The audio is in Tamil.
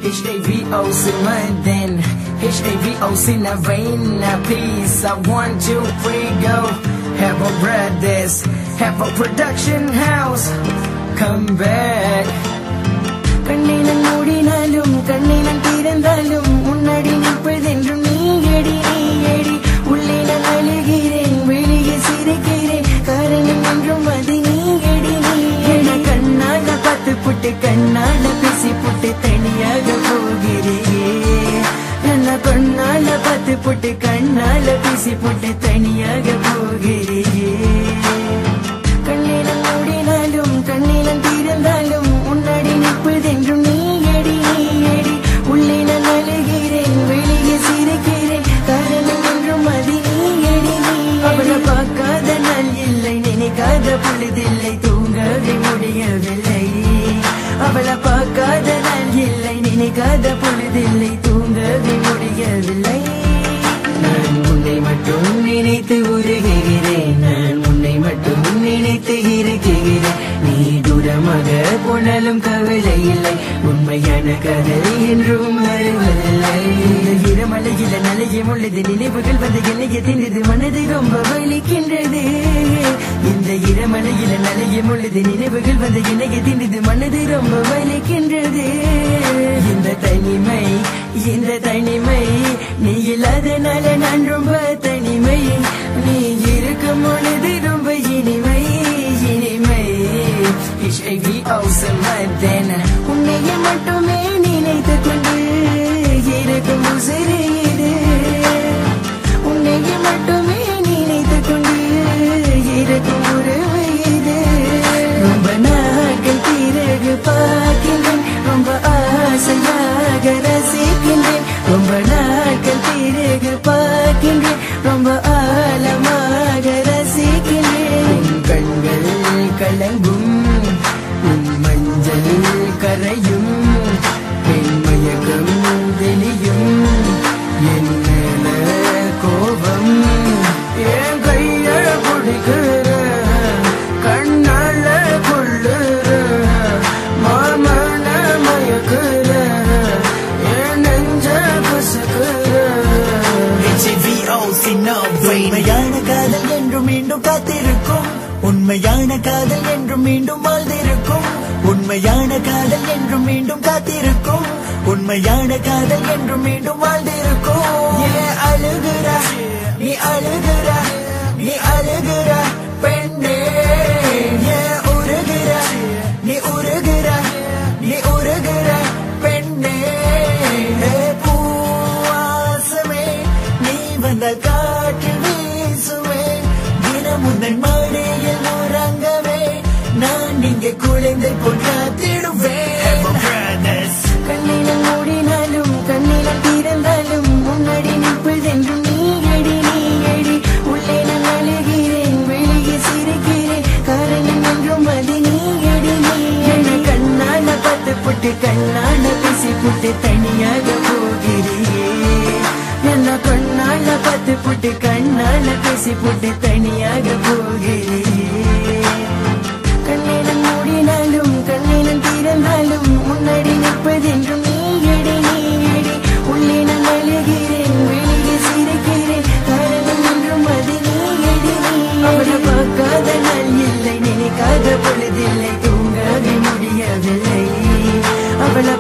HAVO Simaden, HAVO Sinavena, peace. I 1, 2, 3, go. Have a brothers, have a production house. Come back. கண்ணினம் மூடினாலும் கண்ணினம் திறந்தாலும் முன்னாடி நிற்பதென்றும் நீயடி நீயடி. உள்ளே நான் அழுகிறேன், வெளியே சிரிக்கிறேன், காரணம் என்றும் அது நீயடி நீயடி. கண்ணால பார்த்து புட்டு கண்ணால பேசி புட்டு தனியாக போகிறேயே. என்ன கண்ணால பார்த்து புட்டு கண்ணால பேசி புட்டு தனியாக போகிறேயே. கண்ணினம் மூடினாலும் கண்ணினம் திறந்தாலும் முன்னாடி நிற்பதென்றும் நீயடி நீயடி. உள்ளே நான் அழுகிறேன், வெளியே சிரிக்கிறேன், காரணம் என்றும் அது நீயடி நீயடி. அவளை பார்க்காத நாள் இல்லை, நினைக்காத பொழுதில்லை, தூங்கவே முடியவில்லை. அவளை பார்க்காத நாள் இல்லை, நினைக்காத பொழுதில்லை, தூங்கவே முடியவில்லை. நான் உன்னை மட்டும் நினைத்து உருகிறேன், நான் உன்னை மட்டும் நினைத்து இருக்கிறேன். நீ தூரமாக போனாலும் கவலை இல்லை, உண்மையான கதை என்றும் வருவதில்லை. இரமலையில நலையும் உள்ளது, நினைவுகள் வந்து என்னைய தின்றது, மனது ரொம்ப வலிக்கின்றது. இந்த இரமலையில நலையும் உள்ளது, நினைவுகள் வந்து என்னைய தின்றது, மனது ரொம்ப வலிக்கின்றது. இந்த தனிமை, இந்த தனிமை, நீ இல்லாதனால நான் ரொம்ப தனிமை. நீ இருக்கும் பொழுது ரொம்ப இனிமை இனிமை. HAVO Simaden, உன்னையே மட்டுமே நினைத்து கொண்டு இருக்கும் உசிறு இது. உன்னையே மட்டுமே நினைத்து கொண்டு இருக்கும் உறவு இது. ரொம்ப நாட்கள் பிறகு பார்க்கின்றேன், ரொம்ப ஆசையாக ரசிக்கின்றேன். ரொம்ப நாட்கள் பிறகு பார்க்கின்றேன், ரொம்ப ஆழமாக ரசிக்கின்றேன். உன் கண்கள் கலங்கும், உன் மஞ்சள் கரையும், என் மயக்கம் தெளியும், என் மேல கோபம். என் கைய பிடிக்கிற, கண்ணால கொள்ளுற, மாமன மயக்குற, என் நெஞ்ச பசுக்குற. HAVO Simaden. உண்மையான காதல் என்றும் மீண்டும் காத்திருக்கும், உண்மையான காதல் என்றும் மீண்டும் வாழ்ந்திருக்கும். உண்மையான காதல் என்றும் மீண்டும் காத்திருக்கும், உண்மையான காதல் என்றும் மீண்டும் வாழ்ந்திருக்கும். ஏன் அழுகுற நீ அழுகுற, நீ அழுகுற பெண்ணே. ஏன் உருகுற நீ உருகுற, நீ உருகுற பெண்ணே. பூவாசமே நீ வந்த காற்றில் வீசுமே, தினம் உந்தன் மடியில் உறங்கவே நான் இங்கே குழந்தை போல் காத்திடுவேன். கண்ணினம் மூடினாலும் கண்ணினம் திறந்தாலும் முன்னாடி நிற்பதென்றும் நீயடி நீயடி. உள்ளே நான் அழுகிறேன், வெளியே சிரிக்கிறேன், காரணம் என்றும் அது நீயடி நீயடி. கண்ணால பார்த்து புட்டு கண்ணால பேசி புட்டு தனியாக போகிறியே. என்ன கண்ணால பார்த்து புட்டு கண்ணால பேசி புட்டு தனியாக போகிறியே. கண்ணினம் மூடினாலும் கண்ணினம் திறந்தாலும் முன்னாடி நிற்பதென்றும் நீயடி நீயடி. உள்ளே நான் அழுகிறேன், வெளியே சிரிக்கிறேன், காரணம் என்றும் அது நீயடி நீயடி. அவளை பார்க்காத நாள் இல்லை, நினைக்காத பொழுதில்லை, தூங்கவே முடியவில்லை. அவளை